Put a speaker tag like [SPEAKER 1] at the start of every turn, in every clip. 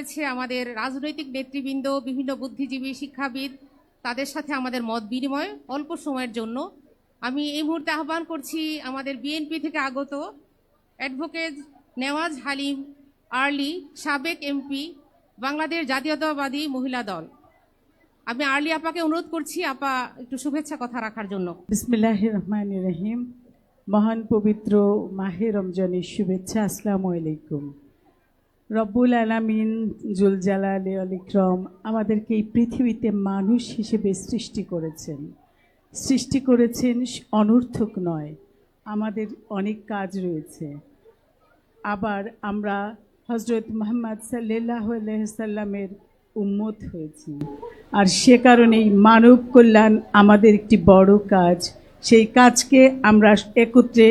[SPEAKER 1] আছে আমাদের রাজনৈতিক নেতৃবৃন্দ, বিভিন্ন বুদ্ধিজীবী, শিক্ষাবিদ, তাদের সাথে আমাদের মত বিনিময় অল্প সময়ের জন্য। আমি এই মুহূর্তে আহ্বান করছি আমাদের বিএনপি থেকে আগত অ্যাডভোকেট নেওয়াজ হালিম আর্লি, সাবেক এমপি, বাংলাদেশ জাতীয়তাবাদী মহিলা দল। আমি আর্লি আপাকে অনুরোধ করছি আপা একটু শুভেচ্ছা কথা রাখার জন্য।
[SPEAKER 2] বিসমিল্লাহির রহমানির রহিম। মহান পবিত্র মাহে রমজানের শুভেচ্ছা। আসসালামু আলাইকুম। রব্বুল আলামিন জুল জালাল ওয়াল ইকরাম আমাদেরকে এই পৃথিবীতে মানুষ হিসেবে সৃষ্টি করেছেন অনর্থক নয়। আমাদের অনেক কাজ রয়েছে। আবার আমরা হযরত মুহাম্মদ সাল্লাল্লাহু আলাইহি সাল্লামের উম্মত হয়েছি, আর সে কারণেই মানব কল্যাণ আমাদের একটি বড় কাজ। সেই কাজকে আমরা একত্রে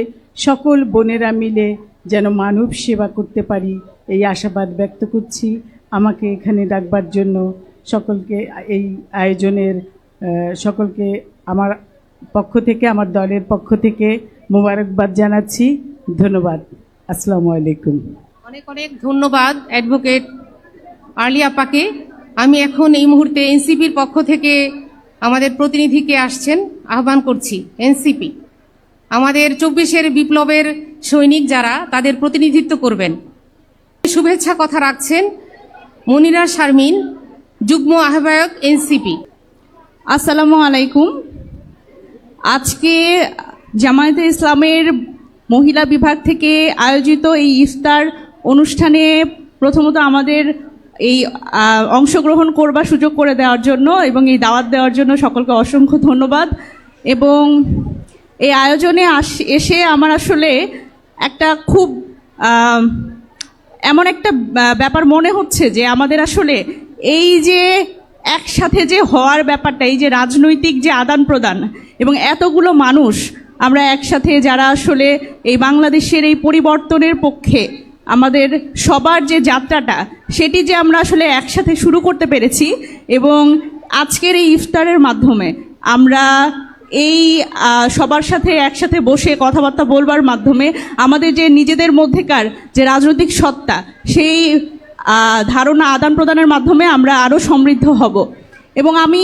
[SPEAKER 2] সকল বোনেরা মিলে যেন মানব সেবা করতে পারি, এই আশাবাদ ব্যক্ত করছি। আমাকে এখানে ডাকবার জন্য সকলকে, এই আয়োজনের সকলকে আমার পক্ষ থেকে, আমার দলের পক্ষ থেকে মোবারকবাদ জানাচ্ছি। ধন্যবাদ। আসসালামু আলাইকুম।
[SPEAKER 1] অনেক অনেক ধন্যবাদ অ্যাডভোকেট আর্লি আপাকে। আমি এখন এই মুহূর্তে এনসিপির পক্ষ থেকে আমাদের প্রতিনিধিকে আসছেন আহ্বান করছি। এনসিপি আমাদের 24-এর বিপ্লবের সৈনিক যারা, তাদের প্রতিনিধিত্ব করবেন। শুভেচ্ছা কথা রাখছেন মনিরা শারমিন, যুগ্ম আহ্বায়ক এনসিপি।
[SPEAKER 3] আসসালামু আলাইকুম। আজকে জামায়াতে ইসলামের মহিলা বিভাগ থেকে আয়োজিত এই ইফতার অনুষ্ঠানে প্রথমত আমাদের এই অংশগ্রহণ করবার সুযোগ করে দেওয়ার জন্য এবং এই দাওয়াত দেওয়ার জন্য সকলকে অসংখ্য ধন্যবাদ। এবং এই আয়োজনে এসে আমার আসলে একটা খুব এমন একটা ব্যাপার মনে হচ্ছে যে আমাদের আসলে এই যে একসাথে যে হওয়ার ব্যাপারটা, এই যে রাজনৈতিক যে আদান প্রদান এবং এতগুলো মানুষ আমরা একসাথে যারা আসলে এই বাংলাদেশের এই পরিবর্তনের পক্ষে আমাদের সবার যে যাত্রাটা, সেটি যে আমরা আসলে একসাথে শুরু করতে পেরেছি এবং আজকের এই ইফতারের মাধ্যমে আমরা এই সবার সাথে একসাথে বসে কথাবার্তা বলবার মাধ্যমে আমাদের যে নিজেদের মধ্যেকার যে রাজনৈতিক সত্তা, সেই ধারণা আদান প্রদানের মাধ্যমে আমরা আরও সমৃদ্ধ হব। এবং আমি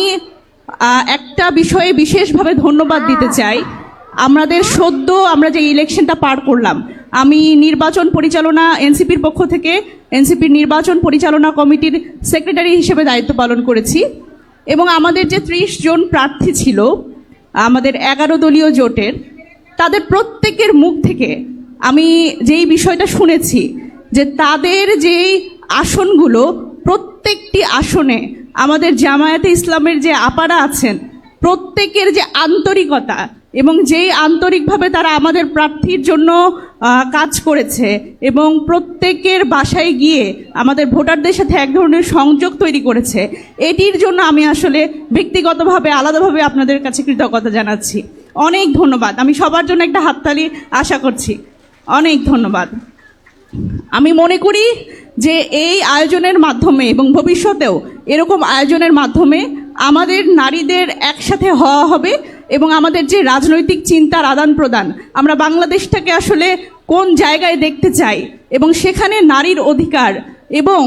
[SPEAKER 3] একটা বিষয়ে বিশেষভাবে ধন্যবাদ দিতে চাই। আমাদের সদ্য আমরা যে ইলেকশনটা পার করলাম, আমি নির্বাচন পরিচালনা এনসিপির পক্ষ থেকে এনসিপির নির্বাচন পরিচালনা কমিটির সেক্রেটারি হিসেবে দায়িত্ব পালন করেছি। এবং আমাদের যে 30 জন প্রার্থী ছিল আমাদের 11 দলীয় জোটের, তাদের প্রত্যেকের মুখ থেকে আমি যেই বিষয়টা শুনেছি যে তাদের যেই আসনগুলো, প্রত্যেকটি আসনে আমাদের জামায়াতে ইসলামের যে আপারা আছেন, প্রত্যেকের যে আন্তরিকতা এবং যেই আন্তরিকভাবে তারা আমাদের প্রার্থীর জন্য কাজ করেছে এবং প্রত্যেকের বাসায় গিয়ে আমাদের ভোটারদের সাথে এক ধরনের সংযোগ তৈরি করেছে, এটির জন্য আমি আসলে ব্যক্তিগতভাবে আলাদাভাবে আপনাদের কাছে কৃতজ্ঞতা জানাচ্ছি। অনেক ধন্যবাদ। আমি সবার জন্য একটা হাততালি আশা করছি। অনেক ধন্যবাদ। আমি মনে করি যে এই আয়োজনের মাধ্যমে এবং ভবিষ্যতেও এরকম আয়োজনের মাধ্যমে আমাদের নারীদের একসাথে হওয়া হবে এবং আমাদের যে রাজনৈতিক চিন্তার আদান প্রদান, আমরা বাংলাদেশটাকে আসলে কোন জায়গায় দেখতে চাই এবং সেখানে নারীর অধিকার এবং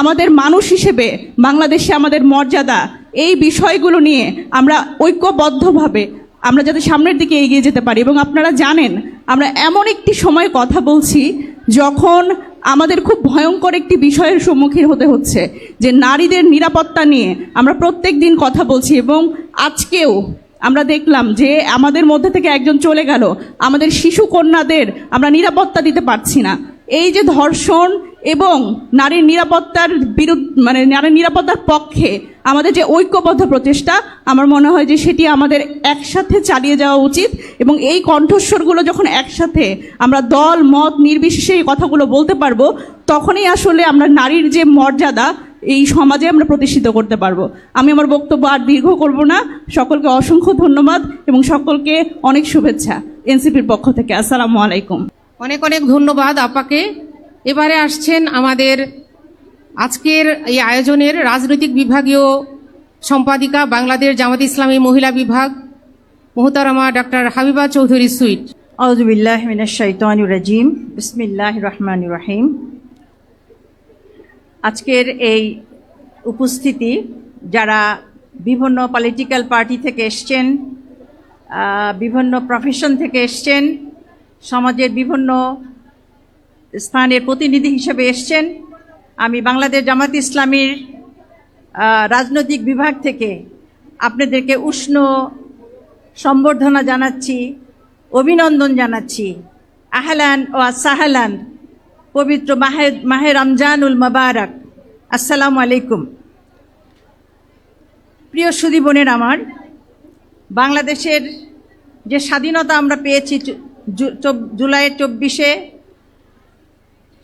[SPEAKER 3] আমাদের মানুষ হিসেবে বাংলাদেশে আমাদের মর্যাদা, এই বিষয়গুলো নিয়ে আমরা ঐক্যবদ্ধভাবে আমরা যাতে সামনের দিকে এগিয়ে যেতে পারি। এবং আপনারা জানেন আমরা এমন একটি সময় কথা বলছি যখন আমাদের খুব ভয়ঙ্কর একটি বিষয়ের সম্মুখীন হতে হচ্ছে, যে নারীদের নিরাপত্তা নিয়ে আমরা প্রত্যেক দিন কথা বলছি। এবং আজকেও আমরা দেখলাম যে আমাদের মধ্যে থেকে একজন চলে গেল, আমাদের শিশু কন্যাদের আমরা নিরাপত্তা দিতে পারছি না। এই যে ধর্ষণ এবং নারীর নিরাপত্তার বিরুদ্ধে, নারীর নিরাপত্তার পক্ষে আমাদের যে ঐক্যবদ্ধ প্রচেষ্টা, আমার মনে হয় যে সেটি আমাদের একসাথে চালিয়ে যাওয়া উচিত। এবং এই কণ্ঠস্বরগুলো যখন একসাথে আমরা দল মত নির্বিশেষে এই কথাগুলো বলতে পারবো, তখনই আসলে আমরা নারীর যে মর্যাদা এই সমাজে আমরা প্রতিষ্ঠিত করতে পারবো। আমি আমার বক্তব্য আর দীর্ঘ করব না। সকলকে অসংখ্য ধন্যবাদ এবং সকলকে অনেক শুভেচ্ছা এনসিপির পক্ষ থেকে। আসসালামু আলাইকুম।
[SPEAKER 1] অনেক অনেক ধন্যবাদ আপাকে। এবারে আসছেন আমাদের আজকের এই আয়োজনের রাজনৈতিক বিভাগীয় সম্পাদিকা, বাংলাদেশ জামাত ইসলামী মহিলা বিভাগ, মোহতারামা ডক্টর হাবিবা চৌধুরী সুইট।
[SPEAKER 4] আউযু বিল্লাহি মিনাশ শাইতানির রাজিম। বিসমিল্লাহির রহমানির রহিম। আজকের এই উপস্থিতি, যারা বিভিন্ন পলিটিক্যাল পার্টি থেকে এসছেন, বিভিন্ন প্রফেশন থেকে এসছেন, সমাজের বিভিন্ন স্থানের প্রতিনিধি হিসেবে এসছেন, আমি বাংলাদেশ জামাত ইসলামীর রাজনৈতিক বিভাগ থেকে আপনাদেরকে উষ্ণ সম্বর্ধনা জানাচ্ছি, অভিনন্দন জানাচ্ছি। আহলান ও সাহলান, পবিত্র মাহে রমজানুল মুবারক। আসসালামু আলাইকুম। প্রিয় সুধী বোনের আমার, বাংলাদেশের যে স্বাধীনতা আমরা পেয়েছি জুলাইয়ের 24-এ,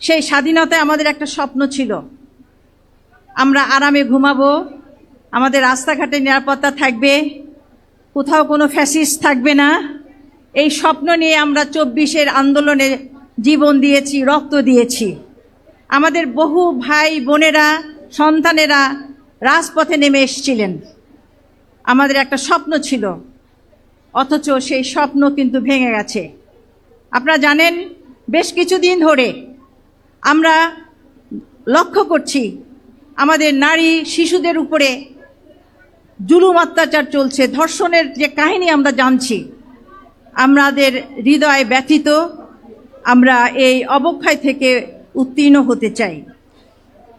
[SPEAKER 4] সেই স্বাধীনতায় আমাদের একটা স্বপ্ন ছিল, আমরা আরামে ঘুমাবো, আমাদের রাস্তাঘাটে নিরাপত্তা থাকবে, কোথাও কোনো ফ্যাসিস্ট থাকবে না। এই স্বপ্ন নিয়ে আমরা 24-এর আন্দোলনে জীবন দিয়েছি, রক্ত দিয়েছি। আমাদের বহু ভাই বোনেরা, সন্তানেরা রাজপথে নেমে এসেছিলেন। আমাদের একটা স্বপ্ন ছিল, অথচ সেই স্বপ্ন কিন্তু ভেঙে গেছে। আপনারা জানেন, বেশ কিছুদিন ধরে আমরা লক্ষ্য করছি আমাদের নারী শিশুদের উপরে জুলুম অত্যাচার চলছে, ধর্ষণের যে কাহিনী আমরা জানছি। আমাদের হৃদয় ব্যথিত, আমরা এই অবক্ষয় থেকে উত্তীর্ণ হতে চাই।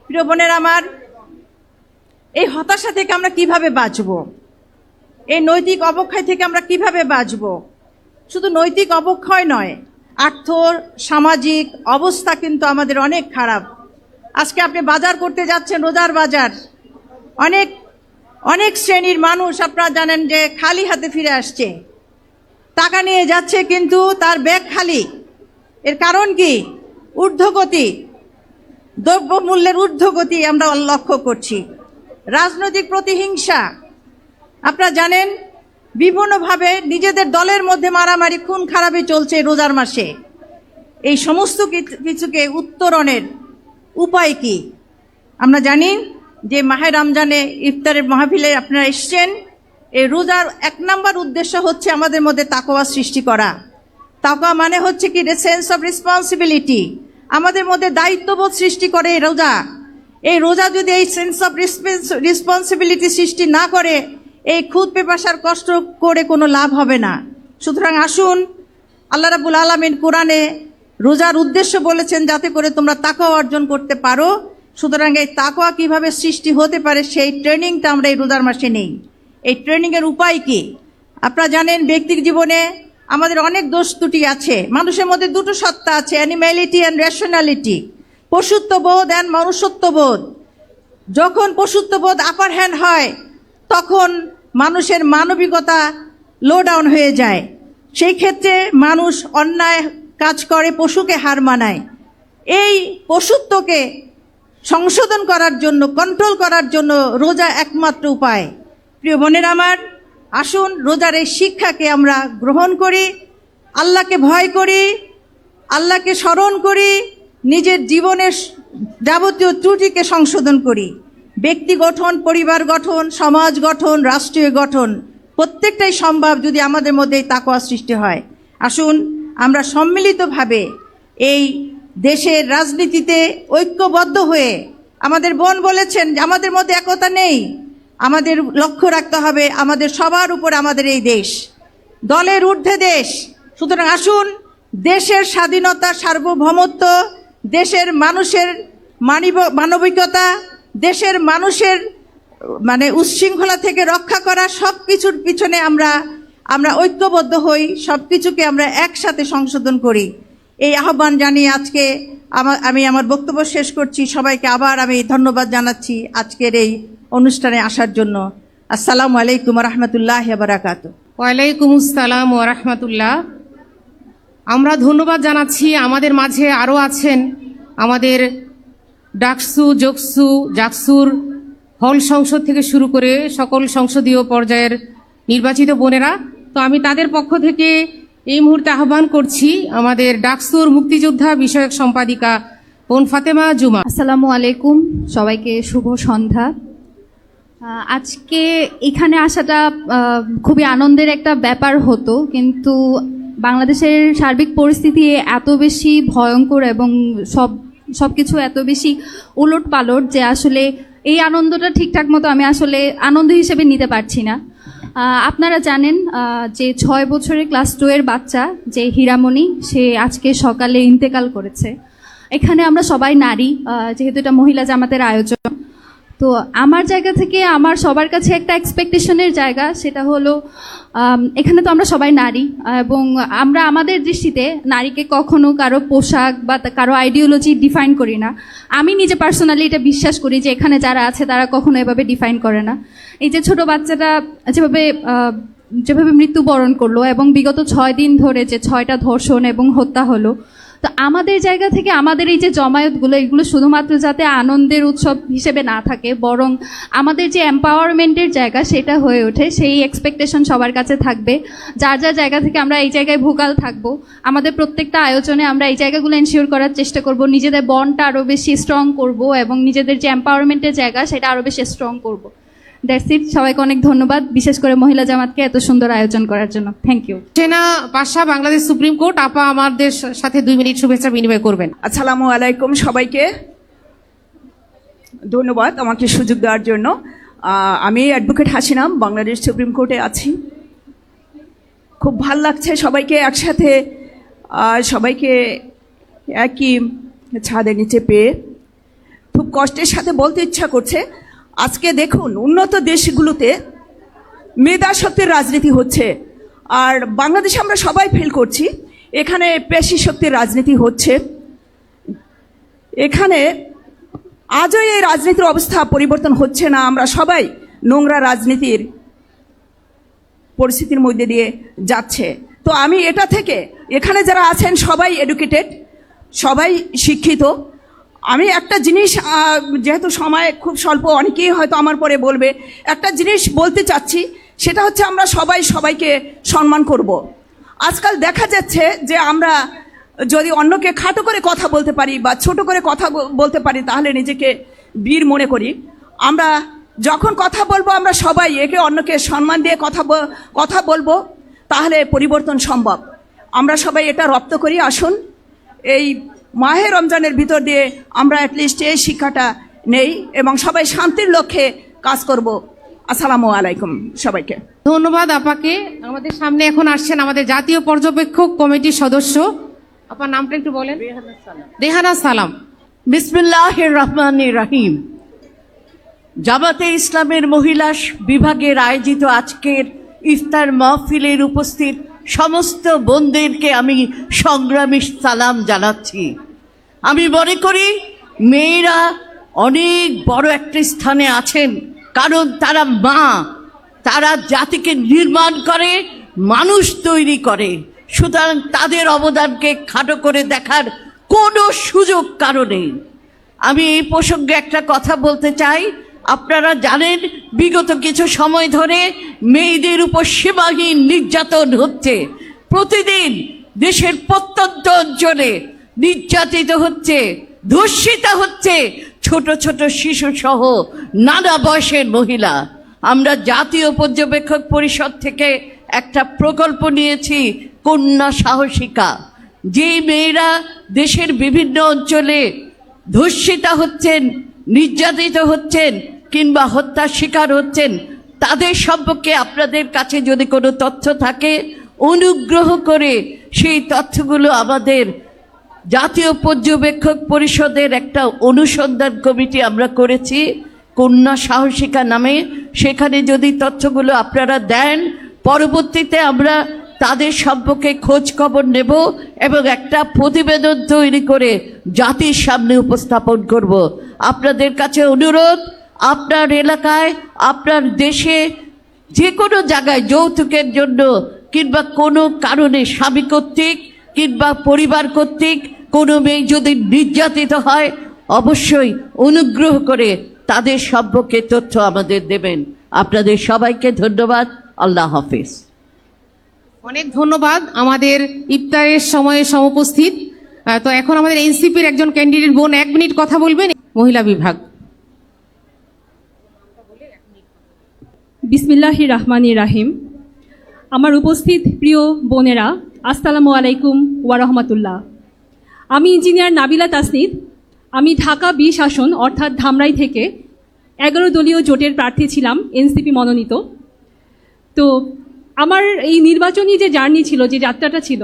[SPEAKER 4] প্রিয় বোনের আমার, এই হতাশা থেকে আমরা কিভাবে বাঁচব? এই নৈতিক অবক্ষয় থেকে আমরা কিভাবে বাঁচব? শুধু নৈতিক অবক্ষয় নয়, আর্থ সামাজিক অবস্থা কিন্তু আমাদের অনেক খারাপ। আজকে আপনি বাজার করতে যাচ্ছেন, রোজার বাজার, অনেক অনেক শ্রেণীর মানুষ আপনারা জানেন যে খালি হাতে ফিরে আসছে, টাকা নিয়ে যাচ্ছে কিন্তু তার ব্যাগ খালি। এর কারণ কি? ঊর্ধ্বগতি, দ্রব্যমূল্যের ঊর্ধ্বগতি আমরা লক্ষ্য করছি। রাজনৈতিক প্রতিহিংসা, আপনারা জানেন বিভিন্নভাবে নিজেদের দলের মধ্যে মারামারি, খুন খারাপি চলছে রোজার মাসে। এই সমস্ত কিছুকে উত্তরণের উপায় কি? আমরা জানি যে মাহে রমজানে ইফতারের মাহফিলে আপনারা এসছেন। এই রোজার 1 নম্বর উদ্দেশ্য হচ্ছে আমাদের মধ্যে তাকওয়া সৃষ্টি করা। তাকওয়া মানে হচ্ছে কি? সেন্স অফ রেসপন্সিবিলিটি, আমাদের মধ্যে দায়িত্ববোধ সৃষ্টি করে এই রোজা। এই রোজা যদি এই সেন্স অফ রেসপন্সিবিলিটি সৃষ্টি না করে, এই খুদ পেপাসার কষ্ট করে কোনো লাভ হবে না। সুতরাং আসুন, আল্লাহ রাব্বুল আলামিন কোরআনে রোজার উদ্দেশ্য বলেছেন যাতে করে তোমরা তাকওয়া অর্জন করতে পারো। সুতরাং এই তাকওয়া কিভাবে সৃষ্টি হতে পারে সেই ট্রেনিংটা আমরা এই রোজার মাসে নেই। এই ট্রেনিংয়ের উপায় কি? আপনারা জানেন ব্যক্তির জীবনে আমাদের অনেক দোষ ত্রুটি আছে। মানুষের মধ্যে দুটো সত্তা আছে, অ্যানিম্যালিটি অ্যান্ড রেশনালিটি, পশুত্ববোধ অ্যান্ড মনুষ্যত্ববোধ। যখন পশুত্ববোধ আপার হ্যান্ড হয়, তখন মানুষের মানবিকতা লো ডাউন হয়ে যায়। সেই ক্ষেত্রে মানুষ অন্যায় কাজ করে, পশুকে হার মানায়। এই পশুত্বকে সংশোধন করার জন্য, কন্ট্রোল করার জন্য রোজা একমাত্র উপায়। প্রিয় বোনের আমার, আসুন রোজার এই শিক্ষাকে আমরা গ্রহণ করি, আল্লাহকে ভয় করি, আল্লাহকে স্মরণ করি, নিজের জীবনের যাবতীয় ত্রুটিকে সংশোধন করি। ব্যক্তি গঠন, পরিবার গঠন, সমাজ গঠন, রাষ্ট্রীয় গঠন প্রত্যেকটাই সম্ভব যদি আমাদের মধ্যে তাকওয়া সৃষ্টি হয়। আসুন আমরা সম্মিলিতভাবে এই দেশের রাজনীতিতে ঐক্যবদ্ধ হয়ে, আমাদের বোন বলেছেন যে আমাদের মধ্যে একতা নেই, আমাদের লক্ষ্য রাখতে হবে আমাদের সবার উপরে আমাদের এই দেশ, দলের ঊর্ধ্বে দেশ। সুতরাং আসুন দেশের স্বাধীনতা, সার্বভৌমত্ব, দেশের মানুষের মানবিকতা, দেশের মানুষের উচ্ছৃঙ্খলা থেকে রক্ষা করা, সব কিছুর পিছনে আমরা ঐক্যবদ্ধ হই, সব কিছুকে আমরা একসাথে সংশোধন করি। এই আহ্বান জানিয়ে আজকে আমি আমার বক্তব্য শেষ করছি। সবাইকে আবার আমি ধন্যবাদ জানাচ্ছি আজকের এই অনুষ্ঠানে আসার জন্য। আসসালামু আলাইকুম রহমতুল্লাহ বারাকাতুহু।
[SPEAKER 1] ওয়ালাইকুম আসসালাম ওয়া রাহমাতুল্লাহ। আমরা ধন্যবাদ জানাচ্ছি। আমাদের মাঝে আরও আছেন আমাদের ডাকসু, জোকসু, জাকসুর হল সংসদ থেকে শুরু করে সকল সংসদীয় পর্যায়ের নির্বাচিত বোনেরা। তো আমি তাদের পক্ষ থেকে এই মুহূর্তে আহ্বান করছি আমাদের ডাকসুর মুক্তিযোদ্ধা বিষয়ক সম্পাদিকা বোন ফাতেমা জুমা।
[SPEAKER 5] আসসালামু আলাইকুম, সবাইকে শুভ সন্ধ্যা। আজকে এখানে আসাটা খুবই আনন্দের একটা ব্যাপার হতো, কিন্তু বাংলাদেশের সার্বিক পরিস্থিতি এত বেশি ভয়ঙ্কর এবং সবকিছু এত বেশি উলট পালট যে আসলে এই আনন্দটা ঠিকঠাক মতো আমি আসলে আনন্দ হিসেবে নিতে পারছি না। আপনারা জানেন যে 6 বছরের ক্লাস 2 এর বাচ্চা যে হীরামণি, সে আজকে সকালে ইন্তেকাল করেছে। এখানে আমরা সবাই নারী, যেহেতু এটা মহিলা জামাতের আয়োজন, তো আমার জায়গা থেকে আমার সবার কাছে একটা এক্সপেকটেশনের জায়গা, সেটা হলো এখানে তো আমরা সবাই নারী, এবং আমরা আমাদের দৃষ্টিতে নারীকে কখনো কারো পোশাক বা কারো আইডিওলজি ডিফাইন করি না। আমি নিজে পার্সোনালি এটা বিশ্বাস করি যে এখানে যারা আছে তারা কখনো এভাবে ডিফাইন করে না। এই যে ছোট বাচ্চাটা যেভাবে মৃত্যুবরণ করলো এবং বিগত 6 দিন ধরে যে 6টা ধর্ষণ এবং হত্যা হলো, তো আমাদের জায়গা থেকে আমাদের এই যে জমায়েতগুলো, এগুলো শুধুমাত্র যাতে আনন্দের উৎসব হিসেবে না থাকে, বরং আমাদের যে এম্পাওয়ারমেন্টের জায়গা সেটা হয়ে ওঠে, সেই এক্সপেকটেশন সবার কাছে থাকবে। যার যার জায়গা থেকে আমরা এই জায়গায় ভোকাল থাকবো। আমাদের প্রত্যেকটা আয়োজনে আমরা এই জায়গাগুলো এনশিওর করার চেষ্টা করব, নিজেদের বন্ডটা আরও বেশি স্ট্রং করব এবং নিজেদের যে এম্পাওয়ারমেন্টের জায়গা সেটা আরও বেশি স্ট্রং করব। That's it. সবাইকে অনেক ধন্যবাদ, বিশেষ করে মহিলা জামাতকে এত সুন্দর আয়োজন করার জন্য। Thank you.
[SPEAKER 1] সেনা পাশা, বাংলাদেশ সুপ্রিম কোর্ট, আপা আমাদের সাথে 2 মিনিট শুভেচ্ছা বিনিময় করবেন।
[SPEAKER 6] আসসালামু আলাইকুম সবাইকে, ধন্যবাদ আমাকে সুযোগ দেওয়ার জন্য। আমি অ্যাডভোকেট হাসিনাম, বাংলাদেশ সুপ্রিম কোর্টে আছি। খুব ভাল লাগছে সবাইকে একসাথে, সবাইকে একই ছাদের নিচে পেয়ে। খুব কষ্টের সাথে বলতে ইচ্ছা করছে, আজকে দেখুন উন্নত দেশগুলোতে মেধা শক্তির রাজনীতি হচ্ছে, আর বাংলাদেশে আমরা সবাই ফিল করছি এখানে পেশি শক্তির রাজনীতি হচ্ছে। এখানে আজও এই রাজনীতির অবস্থা পরিবর্তন হচ্ছে না। আমরা সবাই নোংরা রাজনীতির পরিস্থিতির মধ্যে দিয়ে যাচ্ছে। তো আমি এটা থেকে, এখানে যারা আছেন সবাই এডুকেটেড, সবাই শিক্ষিত। আমি একটা জিনিস, যেহেতু সময় খুব স্বল্প, অনেকেই হয়তো আমার পরে বলবে, একটা জিনিস বলতে চাচ্ছি, সেটা হচ্ছে আমরা সবাই সবাইকে সম্মান করব। আজকাল দেখা যাচ্ছে যে আমরা যদি অন্যকে খাটো করে কথা বলতে পারি বা ছোট করে কথা বলতে পারি তাহলে নিজেকে বীর মনে করি। আমরা যখন কথা বলবো আমরা সবাই একে অন্যকে সম্মান দিয়ে কথা বলবো, তাহলে পরিবর্তন সম্ভব। আমরা সবাই এটা রপ্ত করি। আসুন এই মাহে রমজানের ভিতর দিয়ে আমরা অ্যাটলিস্ট এই শিক্ষাটা নেই এবং সবাই শান্তির লক্ষ্যে কাজ করব। আসসালামু আলাইকুম সবাইকে।
[SPEAKER 1] ধন্যবাদ আপাকে। আমাদের সামনে এখন আসছেন আমাদের জাতীয় পর্যবেক্ষক কমিটির সদস্য, আপনার নামটা একটু বলেন। রেহানা সালাম।
[SPEAKER 7] বিসমিল্লাহির রহমানির রহিম। জামাতে ইসলামের মহিলা বিভাগের আয়োজিত আজকের ইফতার মাহফিলের উপস্থিত সমস্ত বোনদেরকে আমি সংগ্রামী সালাম জানাচ্ছি। আমি মনে করি মেয়েরা অনেক বড় একটা স্থানে আছেন, কারণ তারা মা, তারা জাতিকে নির্মাণ করে, মানুষ তৈরি করে। সুতরাং তাদের অবদানকে খাটো করে দেখার কোনো সুযোগ কারণে। আমি এই প্রসঙ্গে একটা কথা বলতে চাই। আপনারা জানেন বিগত কিছু সময় ধরে মেয়েদের উপর সীমাহীন নির্যাতন হচ্ছে। প্রতিদিন দেশের প্রত্যন্ত অঞ্চলে নির্যাতিত হচ্ছে, ধর্ষিতা হচ্ছে ছোট ছোট শিশু সহ নানা বয়সের মহিলা। আমরা জাতীয় পর্যবেক্ষক পরিষদ থেকে একটা প্রকল্প নিয়েছি, কন্যা সাহসিকা। যেই মেয়েরা দেশের বিভিন্ন অঞ্চলে ধর্ষিতা হচ্ছেন, নির্যাতিত হচ্ছেন কিংবা হত্যার শিকার হচ্ছেন, তাদের সম্পর্কে আপনাদের কাছে যদি কোনো তথ্য থাকে অনুগ্রহ করে সেই তথ্যগুলো আমাদের জাতীয় পর্যবেক্ষক পরিষদের একটা অনুসন্ধান কমিটি আমরা করেছি কন্যা সাহসিকা নামে। সেখানে যদি তথ্যগুলো আপনারা দেন, পরবর্তীতে আমরা তাদের সম্পর্কে খোঁজ খবর নেব এবং একটা প্রতিবেদন তৈরি করে জাতির সামনে উপস্থাপন করব। আপনাদের কাছে অনুরোধ, আপনার এলাকায়, আপনার দেশে যে কোনো জায়গায় যৌতুকের জন্য কিংবা কোনো কারণে স্বামী কর্তৃক কিংবা পরিবার কর্তৃক কোনো মেয়ে যদি নির্যাতিত হয়, অবশ্যই অনুগ্রহ করে তাদের সম্পর্কে তথ্য আমাদের দেবেন। আপনাদের সবাইকে ধন্যবাদ। আল্লাহ হাফেজ।
[SPEAKER 1] অনেক ধন্যবাদ। আমাদের ইফতারের সময়ে সমুপস্থিত। তো এখন আমাদের এনসিপির একজন ক্যান্ডিডেট বোন 1 মিনিট কথা বলবেন, মহিলা বিভাগ।
[SPEAKER 8] বিসমিল্লাহির রহমানির রাহিম। আমার উপস্থিত প্রিয় বোনেরা, আসসালামু আলাইকুম ওয়া রাহমাতুল্লাহ। আমি ইঞ্জিনিয়ার নাবিলা তাসনিদ। আমি ঢাকা 20 আসন অর্থাৎ ধামরাই থেকে 11 দলীয় জোটের প্রার্থী ছিলাম, এনসিপি মনোনীত। তো আমার এই নির্বাচনী যে জার্নি ছিল, যে যাত্রাটা ছিল,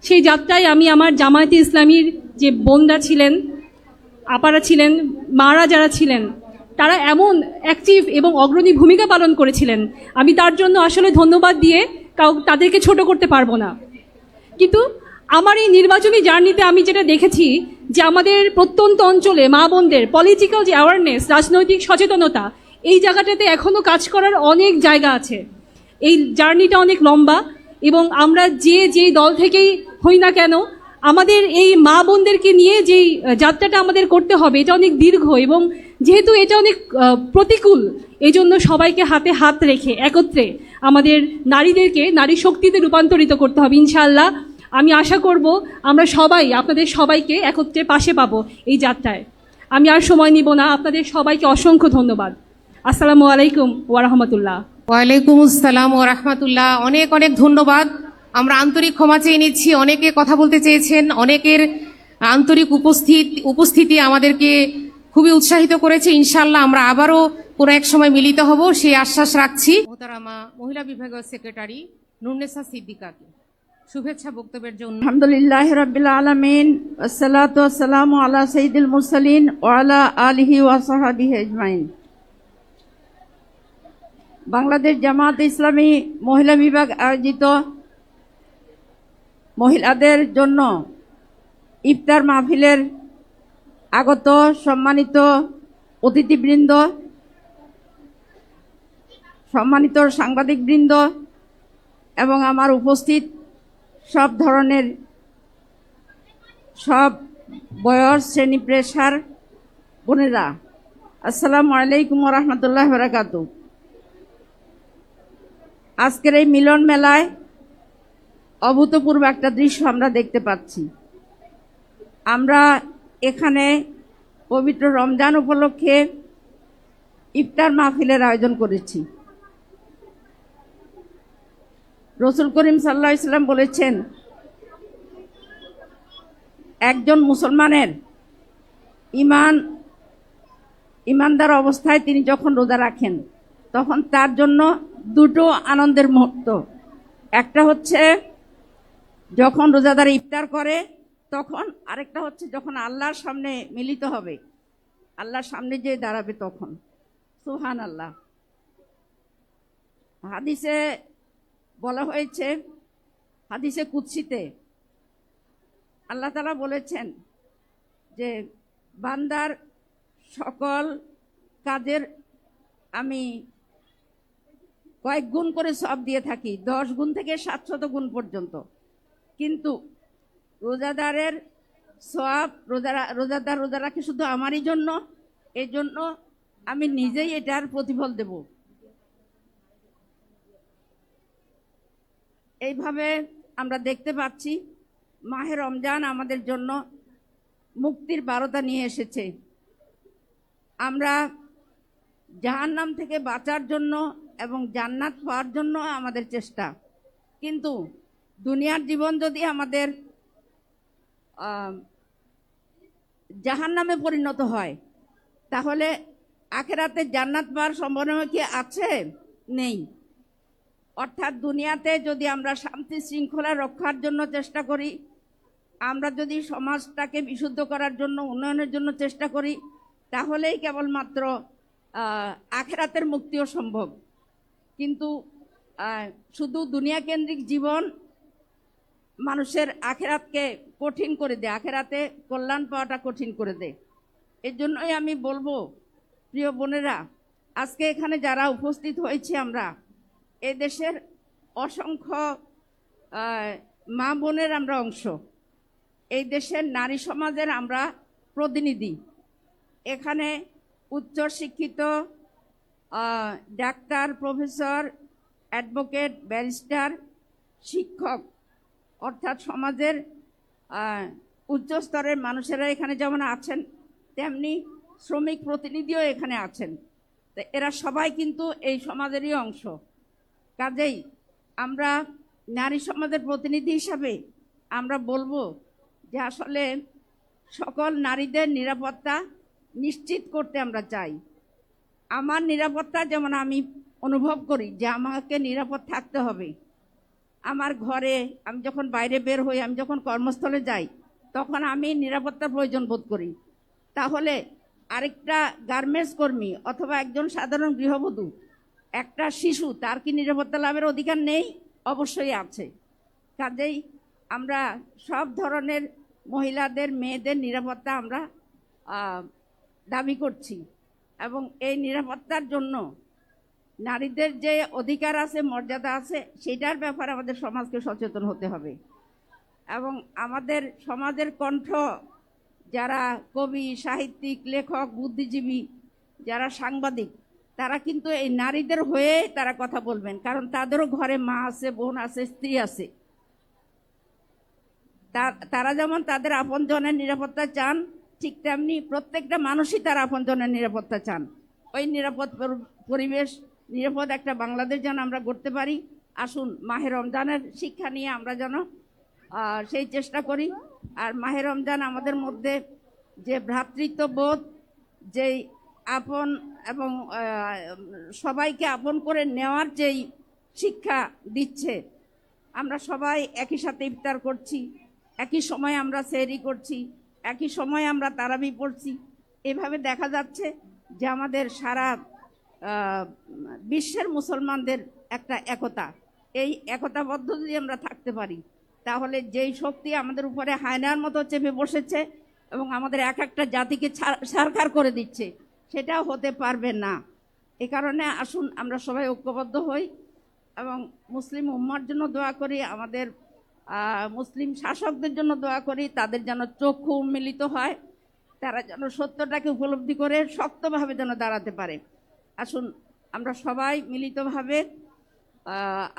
[SPEAKER 8] সেই যাত্রায় আমি আমার জামায়াতে ইসলামীর যে বোনরা ছিলেন, আপারা ছিলেন, মারা যারা ছিলেন, তারা এমন অ্যাক্টিভ এবং অগ্রণী ভূমিকা পালন করেছিলেন, আমি তার জন্য আসলে ধন্যবাদ দিয়ে তাদেরকে ছোট করতে পারবো না। কিন্তু আমার এই নির্বাচনী জার্নিতে আমি যেটা দেখেছি যে আমাদের প্রত্যন্ত অঞ্চলে মা বোনদের পলিটিক্যাল যে অ্যাওয়ারনেস, রাজনৈতিক সচেতনতা, এই জায়গাটাতে এখনও কাজ করার অনেক জায়গা আছে। এই জার্নিটা অনেক লম্বা এবং আমরা যেই দল থেকেই হই না কেন, আমাদের এই মা বোনদেরকে নিয়ে যেই যাত্রাটা আমাদের করতে হবে, এটা অনেক দীর্ঘ এবং যেহেতু এটা অনেক প্রতিকূল, এই জন্য সবাইকে হাতে হাত রেখে একত্রে আমাদের নারীদেরকে নারী শক্তিতে রূপান্তরিত করতে হবে ইনশাআল্লাহ। আমি আশা করব আমরা সবাই আপনাদের সবাইকে একত্রে পাশে পাবো এই যাত্রায়। আমি আর সময় নিব না, আপনাদের সবাইকে অসংখ্য ধন্যবাদ। আসসালামু আলাইকুম ওয়া রাহমাতুল্লাহ।
[SPEAKER 1] ওয়ালাইকুম আসসালাম ও রহমতুল্লাহ। অনেক অনেক ধন্যবাদ। আমরা আন্তরিক ক্ষমা চেয়ে নিচ্ছি, অনেকে কথা বলতে চেয়েছেন, অনেকের আন্তরিক উপস্থিতি আমাদেরকে খুবই উৎসাহিত করেছে। ইনশাআল্লাহ আমরা আবারও কোনো এক সময় মিলিত হব, সেই আশ্বাস রাখছি। মোহতারামা মহিলা বিভাগীয় সেক্রেটারি নুরনেসা সিদ্দিকাকে শুভেচ্ছা বক্তব্যের জন্য।
[SPEAKER 4] আলহামদুলিল্লাহ রাব্বিল আলামিন, আসসালাতু ওয়াসসালামু আলা সাইয়্যিদিল মুরসালিন ওয়া আলা আলিহি ওয়া সাহবিহি আজমাইন। বাংলাদেশ জামাত ইসলামী মহিলা বিভাগ আয়োজিত মহিলাদের জন্য ইফতার মাহফিলের আগত সম্মানিত অতিথিবৃন্দ, সম্মানিত সাংবাদিকবৃন্দ এবং আমার উপস্থিত সব ধরনের সব বয়স শ্রেণী পেশার বোনেরা, আসসালামু আলাইকুম ওয়া রাহমাতুল্লাহি ওয়া বারাকাতুহু। আজকের এই মিলন মেলায় অভূতপূর্ব একটা দৃশ্য আমরা দেখতে পাচ্ছি। আমরা এখানে পবিত্র রমজান উপলক্ষে ইফতার মাহফিলের আয়োজন করেছি। রসুল করিম সাল্লাল্লাহু আলাইহি ওয়াসাল্লাম বলেছেন, একজন মুসলমানের ইমানদার অবস্থায় তিনি যখন রোজা রাখেন তখন তার জন্য দুটো আনন্দের মুহূর্ত। একটা হচ্ছে যখন রোজাদার ইফতার করে তখন, আরেকটা হচ্ছে যখন আল্লাহর সামনে মিলিত হবে, আল্লাহর সামনে যে দাঁড়াবে তখন। সুবহানাল্লাহ। হাদিসে বলা হয়েছে, হাদিসে কুদসিতে আল্লাহ তাআলা বলেছেন যে বান্দার সকল কাজের আমি কয়েক গুণ করে সব দিয়ে থাকি, 10 গুণ থেকে 700 গুণ পর্যন্ত। কিন্তু রোজাদারের সওয়াব, রোজাদার রোজা রাখে শুধু আমারই জন্য, এই জন্য আমি নিজেই এটার প্রতিফল দেব। এইভাবে আমরা দেখতে পাচ্ছি মাহে রমজান আমাদের জন্য মুক্তির বার্তা নিয়ে এসেছে। আমরা জাহান্নাম থেকে বাঁচার জন্য এবং জান্নাত পাওয়ার জন্য আমাদের চেষ্টা। কিন্তু দুনিয়ার জীবন যদি আমাদের জাহান্নামে পরিণত হয়, তাহলে আখিরাতে জান্নাত পাওয়ার সম্ভাবনা কি আছে? নেই। অর্থাৎ দুনিয়াতে যদি আমরা শান্তি শৃঙ্খলা রক্ষার জন্য চেষ্টা করি, আমরা যদি সমাজটাকে বিশুদ্ধ করার জন্য, উন্নয়নের জন্য চেষ্টা করি, তাহলেই কেবলমাত্র আখিরাতের মুক্তিও সম্ভব। কিন্তু শুধু দুনিয়া কেন্দ্রিক জীবন মানুষের আখিরাতকে কঠিন করে দেয়, আখিরাতে কল্যাণ পাওয়াটা কঠিন করে দেয়। এর জন্যই আমি বলবো, প্রিয় বোনেরা, আজকে এখানে যারা উপস্থিত হয়েছি, আমরা এই দেশের অসংখ্য মা বোনের আমরা অংশ, এই দেশের নারী সমাজের আমরা প্রতিনিধি। এখানে উচ্চ শিক্ষিত ডাক্তার, প্রফেসর, অ্যাডভোকেট, ব্যারিস্টার, শিক্ষক, অর্থাৎ সমাজের উচ্চ স্তরের মানুষেরা এখানে যেমন আছেন, তেমনি শ্রমিক প্রতিনিধিও এখানে আছেন। তো এরা সবাই কিন্তু এই সমাজেরই অংশ। কাজেই আমরা নারী সমাজের প্রতিনিধি হিসাবে আমরা বলবো যে আসলে
[SPEAKER 9] সকল নারীদের নিরাপত্তা নিশ্চিত করতে আমরা চাই। আমার নিরাপত্তা যেমন আমি অনুভব করি যে আমাকে নিরাপদ থাকতে হবে। আমার ঘরে আমি যখন বাইরে বের হই, আমি যখন কর্মস্থলে যাই, তখন আমি নিরাপত্তার প্রয়োজন বোধ করি। তাহলে আরেকটা গার্মেন্টস কর্মী অথবা একজন সাধারণ গৃহবধূ, একটা শিশু, তার কি নিরাপত্তা লাভের অধিকার নেই? অবশ্যই আছে। কাজেই আমরা সব ধরনের মহিলাদের, মেয়েদের নিরাপত্তা আমরা দাবি করছি এবং এই নিরাপত্তার জন্য নারীদের যে অধিকার আছে, মর্যাদা আছে, সেটার ব্যাপারে আমাদের সমাজকে সচেতন হতে হবে। এবং আমাদের সমাজের কণ্ঠ যারা কবি, সাহিত্যিক, লেখক, বুদ্ধিজীবী, যারা সাংবাদিক, তারা কিন্তু এই নারীদের হয়ে তারা কথা বলবেন, কারণ তাদেরও ঘরে মা আছে, বোন আছে, স্ত্রী আছে। তারা যেমন তাদের আপনজনের নিরাপত্তা চান, ঠিক তেমনি প্রত্যেকটা মানুষই তার আপনজনের নিরাপত্তা চান। ওই নিরাপদ পরিবেশ, নিরাপদ একটা বাংলাদেশ যেন আমরা গড়তে পারি। আসুন মাহে রমজানের শিক্ষা নিয়ে আমরা যেন সেই চেষ্টা করি। আর মাহে রমজান আমাদের মধ্যে যে ভ্রাতৃত্ববোধ, যেই আপন এবং সবাইকে আপন করে নেওয়ার যেই শিক্ষা দিচ্ছে, আমরা সবাই একই সাথে ইফতার করছি, একই সময় আমরা সেহরি করছি, একই সময় আমরা তারাবি পড়ছি। এভাবে দেখা যাচ্ছে যে আমাদের সারা বিশ্বের মুসলমানদের একটা একতা, এই একতাবদ্ধ যদি আমরা থাকতে পারি, তাহলে যেই শক্তি আমাদের উপরে হায়নার মতো চেপে বসেছে এবং আমাদের এক একটা জাতিকে ছারখার করে দিচ্ছে, সেটাও হতে পারবে না। এ কারণে আসুন আমরা সবাই ঐক্যবদ্ধ হই এবং মুসলিম উম্মার জন্য দোয়া করি, আমাদের মুসলিম শাসকদের জন্য দোয়া করি, তাদের যেন চক্ষু উন্মিলিত হয়, তারা যেন সত্যটাকে উপলব্ধি করে শক্তভাবে যেন দাঁড়াতে পারে। আসুন আমরা সবাই মিলিতভাবে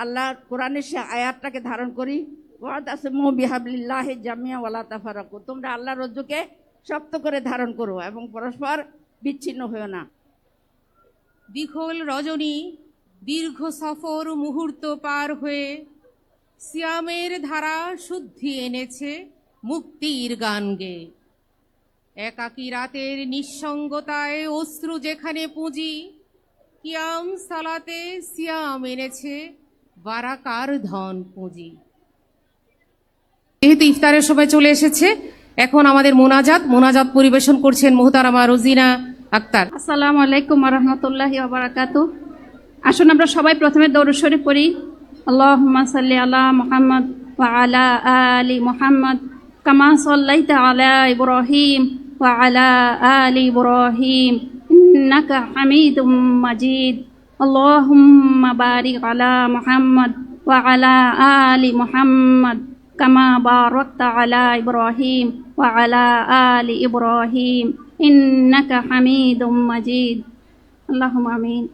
[SPEAKER 9] আল্লাহর কোরআনের সে আয়াতটাকে ধারণ করি, ওয়াতাসিমু বিহাবলিল্লাহি জামিয়া ওয়ালা তাফারাকু। তোমরা আল্লাহর রজ্জুকে শক্ত করে ধারণ করো এবং পরস্পর বিচ্ছিন্ন হও না।
[SPEAKER 1] বিখল রজনী, দীর্ঘ সফর মুহূর্ত পার হয়ে সিয়ামের ধারা শুদ্ধি এনেছে মুক্তির গান গেয়ে। একাকী রাতের নিঃসঙ্গতায় অশ্রু যেখানে পুঁজি, কিয়াম সালাতে সিয়াম এনেছে বারাকার ধন পুঁজি। যেহেতু ইফতারের সময় চলে এসেছে, এখন আমাদের মোনাজাত পরিবেশন করছেন মুহতারামা রোজিনা আক্তার।
[SPEAKER 5] আসসালামু আলাইকুম ওয়া রাহমাতুল্লাহি ওয়া বারাকাতুহু। আসুন আমরা সবাই প্রথমে দরুদ শরীফ পড়ি। আল্লাহুম্মা সাল্লি আলা মুহাম্মদ ওয়া আলা আলি মুহাম্মদ কামা সাল্লাইতা আলা ইব্রাহিম ওয়া আলা আলি ইব্রাহিম ইন্নাকা হামিদুম মাজিদ। আল্লাহুম্মা বারিক আলা মুহাম্মদ ওয়া আলা আলি মুহাম্মদ কামা বারাকতা আলা ইব্রাহিম ওয়া আলা আলি ইব্রাহিম ইন্নাকা হামিদুম মাজিদ। আল্লাহুম্মা আমিন।